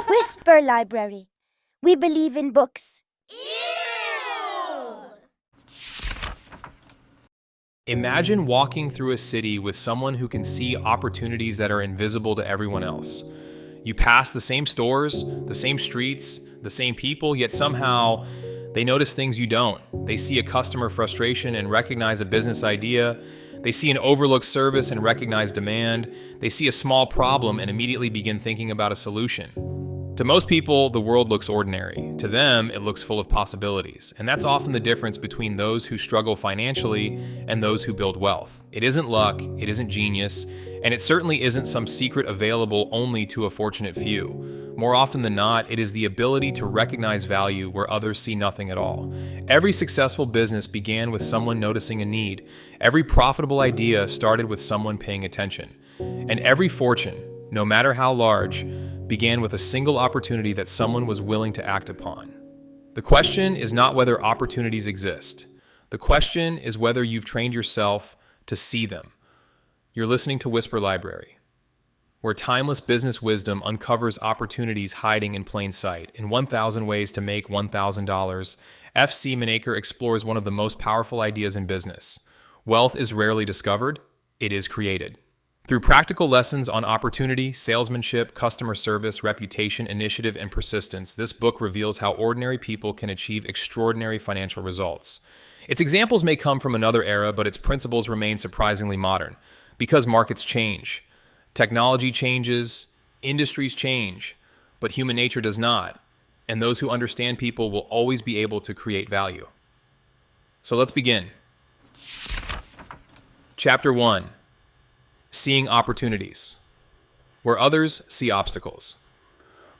Whisper Library. We believe in books. Imagine walking through a city with someone who can see opportunities that are invisible to everyone else. You pass the same stores, the same streets, the same people, yet somehow they notice things you don't. They see a customer frustration and recognize a business idea. They see an overlooked service and recognize demand. They see a small problem and immediately begin thinking about a solution. To most people, the world looks ordinary. To them, it looks full of possibilities. And that's often the difference between those who struggle financially and those who build wealth. It isn't luck, it isn't genius, and it certainly isn't some secret available only to a fortunate few. More often than not, it is the ability to recognize value where others see nothing at all. Every successful business began with someone noticing a need. Every profitable idea started with someone paying attention. And every fortune, no matter how large, began with a single opportunity that someone was willing to act upon. The question is not whether opportunities exist. The question is whether you've trained yourself to see them. You're listening to Whisper Library, where timeless business wisdom uncovers opportunities hiding in plain sight. In 1,000 Ways to Make $1,000, FC Minaker explores one of the most powerful ideas in business. Wealth is rarely discovered, it is created. Through practical lessons on opportunity, salesmanship, customer service, reputation, initiative, and persistence, this book reveals how ordinary people can achieve extraordinary financial results. Its examples may come from another era, but its principles remain surprisingly modern. Because markets change, technology changes, industries change, but human nature does not, and those who understand people will always be able to create value. So let's begin. Chapter 1. Seeing opportunities, where others see obstacles.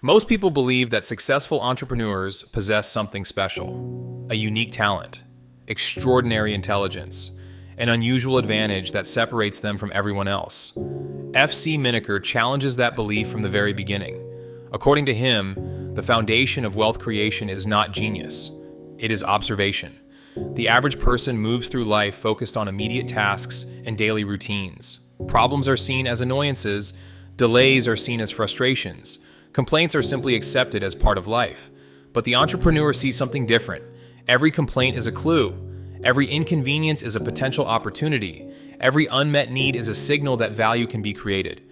Most people believe that successful entrepreneurs possess something special, a unique talent, extraordinary intelligence, an unusual advantage that separates them from everyone else. FC Minaker challenges that belief from the very beginning. According to him, the foundation of wealth creation is not genius, it is observation. The average person moves through life focused on immediate tasks and daily routines. Problems are seen as annoyances, delays are seen as frustrations, complaints are simply accepted as part of life. But the entrepreneur sees something different. Every complaint is a clue. Every inconvenience is a potential opportunity. Every unmet need is a signal that value can be created.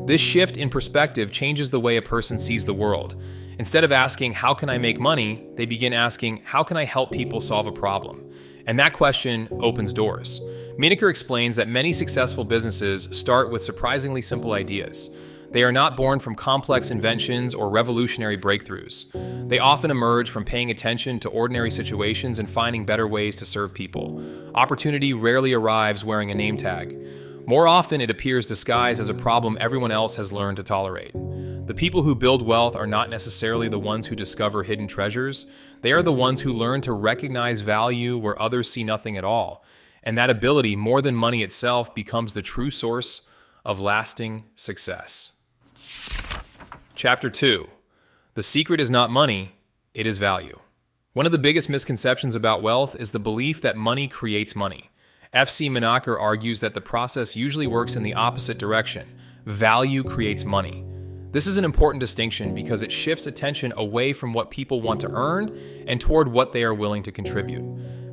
This shift in perspective changes the way a person sees the world. Instead of asking, how can I make money? They begin asking, how can I help people solve a problem? And that question opens doors. Minaker explains that many successful businesses start with surprisingly simple ideas. They are not born from complex inventions or revolutionary breakthroughs. They often emerge from paying attention to ordinary situations and finding better ways to serve people. Opportunity rarely arrives wearing a name tag. More often, it appears disguised as a problem everyone else has learned to tolerate. The people who build wealth are not necessarily the ones who discover hidden treasures. They are the ones who learn to recognize value where others see nothing at all. And that ability, more than money itself, becomes the true source of lasting success. Chapter 2. The secret is not money, it is value. One of the biggest misconceptions about wealth is the belief that money creates money. FC Minaker argues that the process usually works in the opposite direction. Value creates money. This is an important distinction because it shifts attention away from what people want to earn and toward what they are willing to contribute.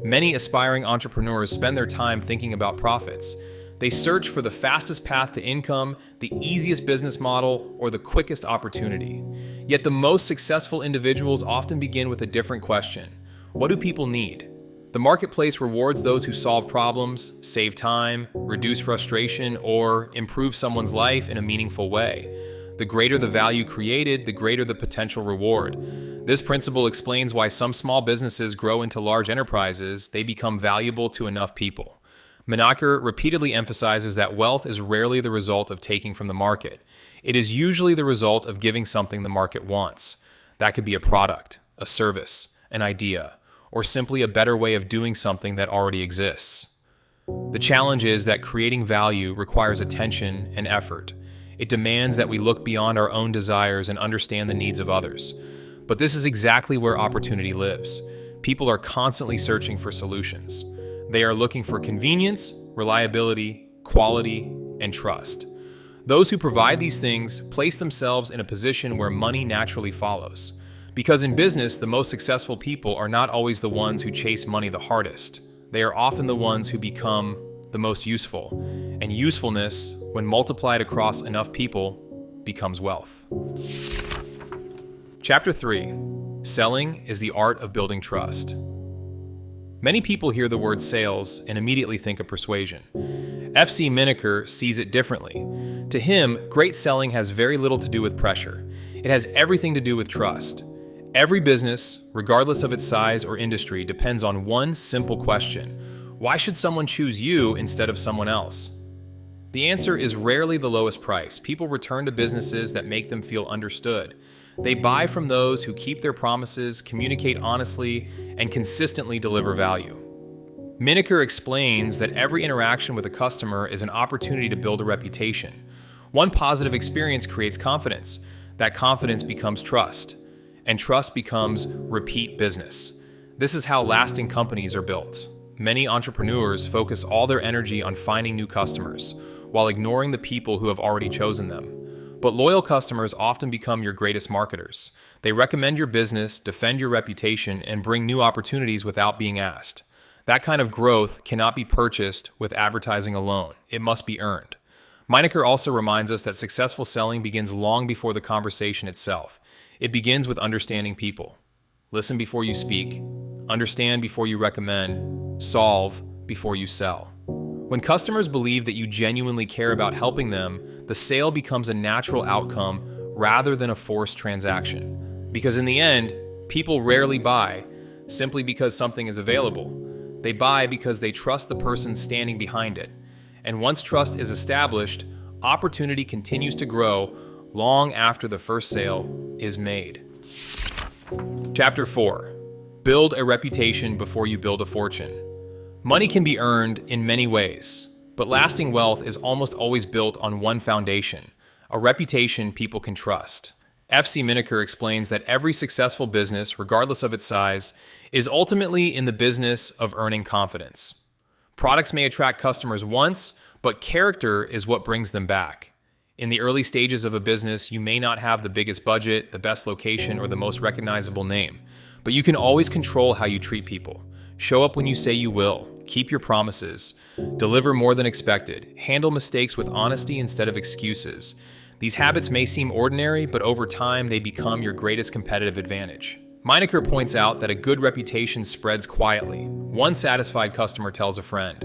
Many aspiring entrepreneurs spend their time thinking about profits. They search for the fastest path to income, the easiest business model, or the quickest opportunity. Yet the most successful individuals often begin with a different question. What do people need? The marketplace rewards those who solve problems, save time, reduce frustration, or improve someone's life in a meaningful way. The greater the value created, the greater the potential reward. This principle explains why some small businesses grow into large enterprises. They become valuable to enough people. Minaker repeatedly emphasizes that wealth is rarely the result of taking from the market. It is usually the result of giving something the market wants. That could be a product, a service, an idea, or simply a better way of doing something that already exists. The challenge is that creating value requires attention and effort. It demands that we look beyond our own desires and understand the needs of others. But this is exactly where opportunity lives. People are constantly searching for solutions. They are looking for convenience, reliability, quality, and trust. Those who provide these things place themselves in a position where money naturally follows. Because in business, the most successful people are not always the ones who chase money the hardest. They are often the ones who become the most useful. And usefulness, when multiplied across enough people, becomes wealth. Chapter 3. Selling is the art of building trust. Many people hear the word sales and immediately think of persuasion. F.C. Minaker sees it differently. To him, great selling has very little to do with pressure. It has everything to do with trust. Every business, regardless of its size or industry, depends on one simple question. Why should someone choose you instead of someone else? The answer is rarely the lowest price. People return to businesses that make them feel understood. They buy from those who keep their promises, communicate honestly, and consistently deliver value. Minaker explains that every interaction with a customer is an opportunity to build a reputation. One positive experience creates confidence. That confidence becomes trust, and trust becomes repeat business. This is how lasting companies are built. Many entrepreneurs focus all their energy on finding new customers, while ignoring the people who have already chosen them. But loyal customers often become your greatest marketers. They recommend your business, defend your reputation, and bring new opportunities without being asked. That kind of growth cannot be purchased with advertising alone. It must be earned. Minaker also reminds us that successful selling begins long before the conversation itself. It begins with understanding people. Listen before you speak. Understand before you recommend. Solve before you sell. When customers believe that you genuinely care about helping them, the sale becomes a natural outcome rather than a forced transaction. Because in the end, people rarely buy simply because something is available. They buy because they trust the person standing behind it. And once trust is established, opportunity continues to grow long after the first sale is made. Chapter 4. Build a reputation before you build a fortune. Money can be earned in many ways, but lasting wealth is almost always built on one foundation, a reputation people can trust. F.C. Minaker explains that every successful business, regardless of its size, is ultimately in the business of earning confidence. Products may attract customers once, but character is what brings them back. In the early stages of a business, you may not have the biggest budget, the best location, or the most recognizable name, but you can always control how you treat people. Show up when you say you will. Keep your promises. Deliver more than expected. Handle mistakes with honesty instead of excuses. These habits may seem ordinary, but over time they become your greatest competitive advantage. Minaker points out that a good reputation spreads quietly. One satisfied customer tells a friend.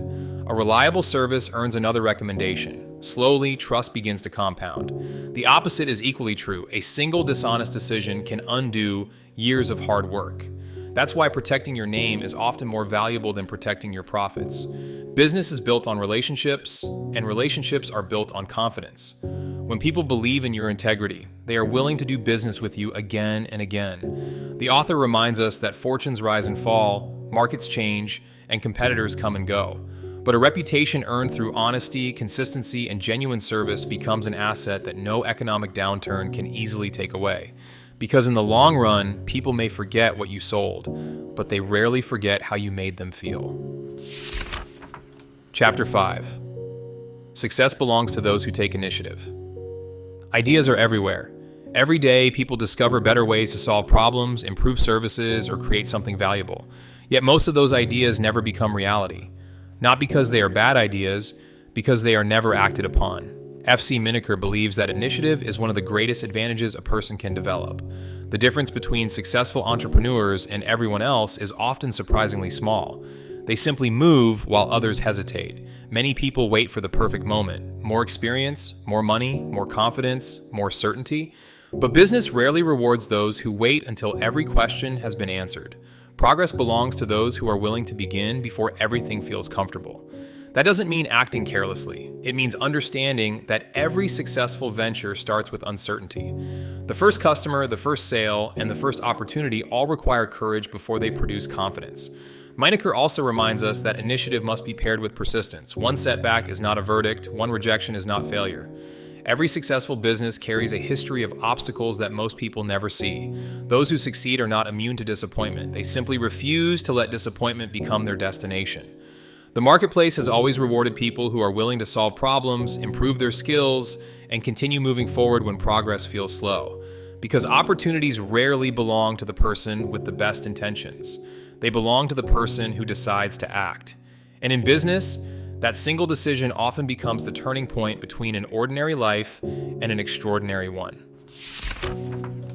A reliable service earns another recommendation. Slowly, trust begins to compound. The opposite is equally true. A single dishonest decision can undo years of hard work. That's why protecting your name is often more valuable than protecting your profits. Business is built on relationships, and relationships are built on confidence. When people believe in your integrity, they are willing to do business with you again and again. The author reminds us that fortunes rise and fall, markets change, and competitors come and go. But a reputation earned through honesty, consistency, and genuine service becomes an asset that no economic downturn can easily take away. Because in the long run, people may forget what you sold, but they rarely forget how you made them feel. Chapter 5. Success belongs to those who take initiative. Ideas are everywhere. Every day, people discover better ways to solve problems, improve services, or create something valuable. Yet most of those ideas never become reality. Not because they are bad ideas, because they are never acted upon. F.C. Minaker believes that initiative is one of the greatest advantages a person can develop. The difference between successful entrepreneurs and everyone else is often surprisingly small. They simply move while others hesitate. Many people wait for the perfect moment. More experience, more money, more confidence, more certainty. But business rarely rewards those who wait until every question has been answered. Progress belongs to those who are willing to begin before everything feels comfortable. That doesn't mean acting carelessly. It means understanding that every successful venture starts with uncertainty. The first customer, the first sale, and the first opportunity all require courage before they produce confidence. Minaker also reminds us that initiative must be paired with persistence. One setback is not a verdict, one rejection is not failure. Every successful business carries a history of obstacles that most people never see. Those who succeed are not immune to disappointment. They simply refuse to let disappointment become their destination. The marketplace has always rewarded people who are willing to solve problems, improve their skills, and continue moving forward when progress feels slow. Because opportunities rarely belong to the person with the best intentions. They belong to the person who decides to act. And in business, that single decision often becomes the turning point between an ordinary life and an extraordinary one.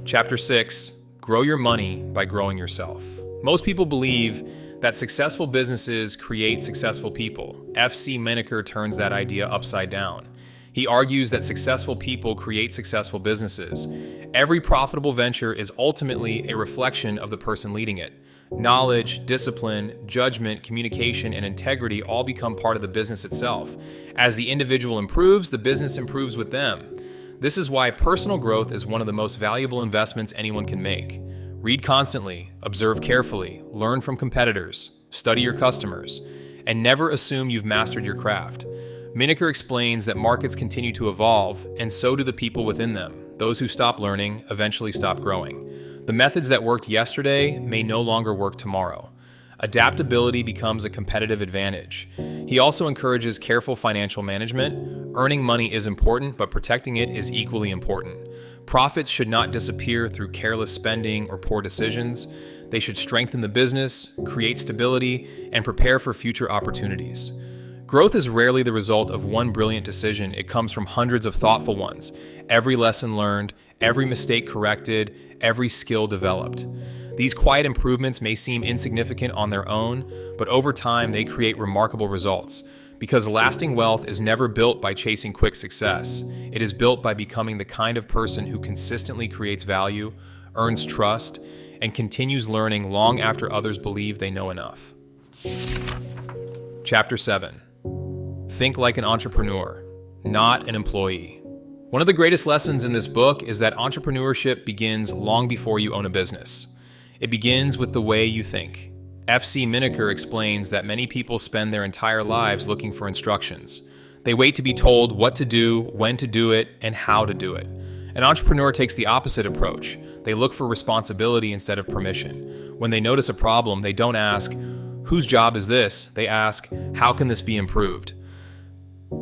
Chapter 6: Grow your money by growing yourself. Most people believe that successful businesses create successful people. F.C. Minaker turns that idea upside down. He argues that successful people create successful businesses. Every profitable venture is ultimately a reflection of the person leading it. Knowledge, discipline, judgment, communication, and integrity all become part of the business itself. As the individual improves, the business improves with them. This is why personal growth is one of the most valuable investments anyone can make. Read constantly, observe carefully, learn from competitors, study your customers, and never assume you've mastered your craft. Minaker explains that markets continue to evolve, and so do the people within them. Those who stop learning eventually stop growing. The methods that worked yesterday may no longer work tomorrow. Adaptability becomes a competitive advantage. He also encourages careful financial management. Earning money is important, but protecting it is equally important. Profits should not disappear through careless spending or poor decisions. They should strengthen the business, create stability, and prepare for future opportunities. Growth is rarely the result of one brilliant decision. It comes from hundreds of thoughtful ones. Every lesson learned, every mistake corrected, every skill developed. These quiet improvements may seem insignificant on their own, but over time they create remarkable results. Because lasting wealth is never built by chasing quick success. It is built by becoming the kind of person who consistently creates value, earns trust, and continues learning long after others believe they know enough. Chapter 7: Think like an entrepreneur, not an employee. One of the greatest lessons in this book is that entrepreneurship begins long before you own a business. It begins with the way you think. F.C. Minaker explains that many people spend their entire lives looking for instructions. They wait to be told what to do, when to do it, and how to do it. An entrepreneur takes the opposite approach. They look for responsibility instead of permission. When they notice a problem, they don't ask, "Whose job is this?" They ask, "How can this be improved?"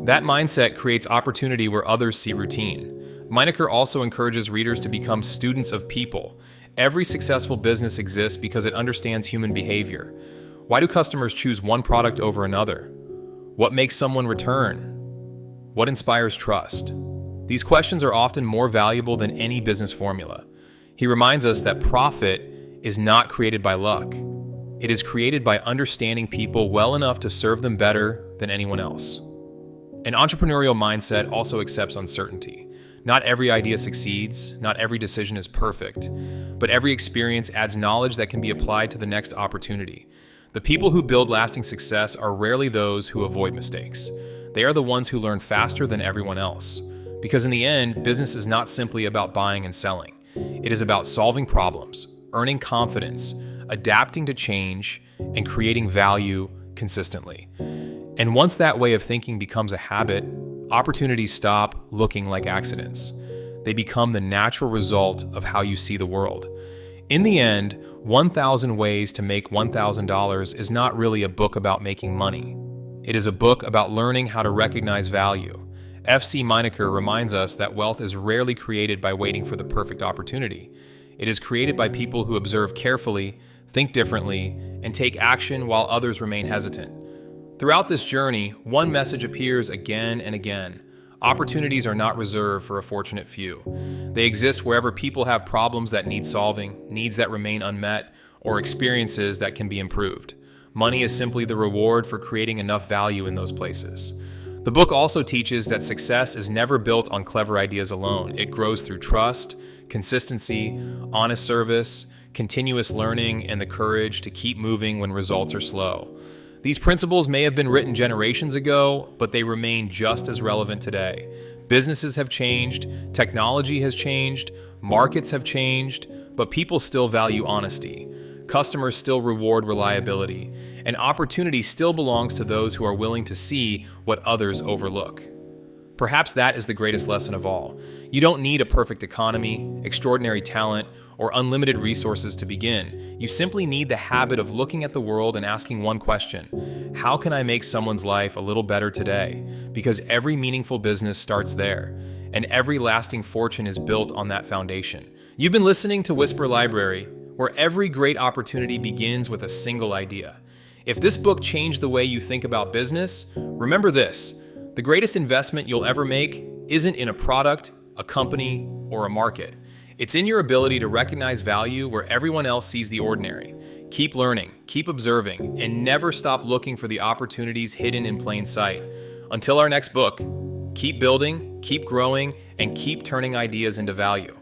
That mindset creates opportunity where others see routine. Minaker also encourages readers to become students of people. Every successful business exists because it understands human behavior. Why do customers choose one product over another? What makes someone return? What inspires trust? These questions are often more valuable than any business formula. He reminds us that profit is not created by luck. It is created by understanding people well enough to serve them better than anyone else. An entrepreneurial mindset also accepts uncertainty. Not every idea succeeds, not every decision is perfect, but every experience adds knowledge that can be applied to the next opportunity. The people who build lasting success are rarely those who avoid mistakes. They are the ones who learn faster than everyone else. Because in the end, business is not simply about buying and selling. It is about solving problems, earning confidence, adapting to change, and creating value consistently. And once that way of thinking becomes a habit, opportunities stop looking like accidents. They become the natural result of how you see the world. In the end, 1,000 Ways to Make $1,000 is not really a book about making money. It is a book about learning how to recognize value. F.C. Minaker reminds us that wealth is rarely created by waiting for the perfect opportunity. It is created by people who observe carefully, think differently, and take action while others remain hesitant. Throughout this journey, one message appears again and again. Opportunities are not reserved for a fortunate few. They exist wherever people have problems that need solving, needs that remain unmet, or experiences that can be improved. Money is simply the reward for creating enough value in those places. The book also teaches that success is never built on clever ideas alone. It grows through trust, consistency, honest service, continuous learning, and the courage to keep moving when results are slow. These principles may have been written generations ago, but they remain just as relevant today. Businesses have changed, technology has changed, markets have changed, but people still value honesty. Customers still reward reliability, and opportunity still belongs to those who are willing to see what others overlook. Perhaps that is the greatest lesson of all. You don't need a perfect economy, extraordinary talent, or unlimited resources to begin. You simply need the habit of looking at the world and asking one question: how can I make someone's life a little better today? Because every meaningful business starts there, and every lasting fortune is built on that foundation. You've been listening to Whisper Library, where every great opportunity begins with a single idea. If this book changed the way you think about business, remember this: the greatest investment you'll ever make isn't in a product, a company, or a market. It's in your ability to recognize value where everyone else sees the ordinary. Keep learning, keep observing, and never stop looking for the opportunities hidden in plain sight. Until our next book, keep building, keep growing, and keep turning ideas into value.